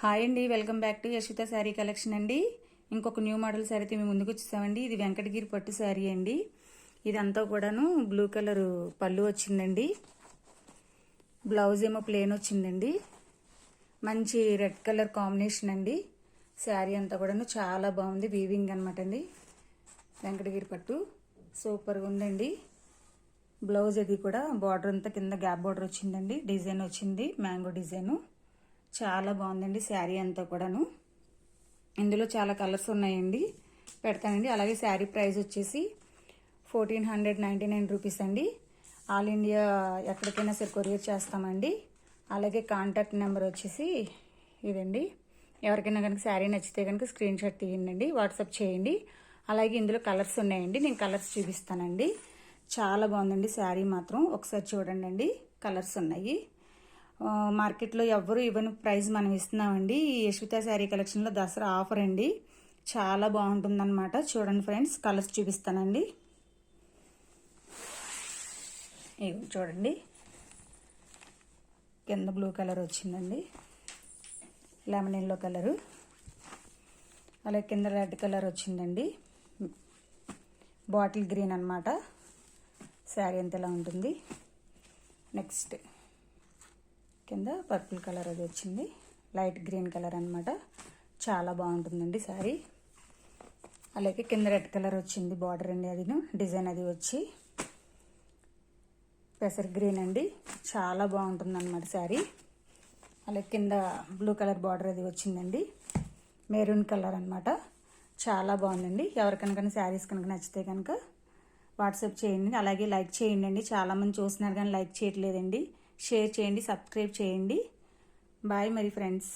Hi అండి, welcome back to Yashita sari collection అండి. ఇంకొక న్యూ మోడల్ శారీ అయితే మేము ముందుకు వచ్చేసామండి. ఇది వెంకటగిరి పట్టు శారీ అండి. ఇదంతా కూడాను బ్లూ కలర్ పళ్ళు వచ్చిందండి. బ్లౌజ్ ఏమో ప్లేన్ వచ్చిందండి. మంచి రెడ్ కలర్ కాంబినేషన్ అండి. శారీ అంతా కూడాను చాలా బాగుంది. వీవింగ్ అనమాట అండి. వెంకటగిరి పట్టు సూపర్గా ఉందండి. బ్లౌజ్ అది కూడా బార్డర్ అంతా కింద గ్యాప్ బార్డర్ వచ్చిందండి. డిజైన్ వచ్చింది, మ్యాంగో డిజైను. చాలా బాగుందండి శారీ అంతా కూడాను. ఇందులో చాలా కలర్స్ ఉన్నాయండి, పెడతానండి. అలాగే శారీ ప్రైస్ వచ్చేసి 1499 రూపీస్ అండి. ఆల్ ఇండియా ఎక్కడికైనా సరే కొరియర్ చేస్తామండి. అలాగే కాంటాక్ట్ నెంబర్ వచ్చేసి ఇదండి. ఎవరికైనా కనుక శారీ నచ్చితే కనుక స్క్రీన్ షాట్ తీయండి, వాట్సాప్ చేయండి. అలాగే ఇందులో కలర్స్ ఉన్నాయండి, నేను కలర్స్ చూపిస్తానండి. చాలా బాగుందండి శారీ మాత్రం. ఒకసారి చూడండి, కలర్స్ ఉన్నాయి. మార్కెట్లో ఎవ్వరు ఇవ్వని ప్రైస్ మనం ఇస్తున్నామండి. ఈ యశిత శారీ కలెక్షన్లో దసరా ఆఫర్ అండి. చాలా బాగుంటుందన్నమాట. చూడండి ఫ్రెండ్స్, కలర్స్ చూపిస్తానండి. ఇవి చూడండి, కింద బ్లూ కలర్ వచ్చిందండి, లెమన్ ఎల్లో కలరు, అలాగే కింద రెడ్ కలర్ వచ్చిందండి, బాటిల్ గ్రీన్ అన్నమాట. శారీ అంత ఎలా ఉంటుంది. నెక్స్ట్ కింద పర్పుల్ కలర్ అది వచ్చింది, లైట్ గ్రీన్ కలర్ అనమాట. చాలా బాగుంటుందండి శారీ. అలాగే కింద రెడ్ కలర్ వచ్చింది బార్డర్ అండి, అది డిజైన్ అది వచ్చి పెసర్ గ్రీన్ అండి. చాలా బాగుంటుంది అనమాట శారీ. అలాగే కింద బ్లూ కలర్ బార్డర్ అది వచ్చిందండి, మెరూన్ కలర్ అనమాట. చాలా బాగుందండి. ఎవరికైనా శారీస్ కనుక నచ్చితే కనుక వాట్సాప్ చేయండి. అలాగే లైక్ చేయండి. చాలామంది చూస్తున్నారు కానీ లైక్ చేయట్లేదండి. షేర్ చేయండి, సబ్స్క్రైబ్ చేయండి. బాయ్ మరి ఫ్రెండ్స్.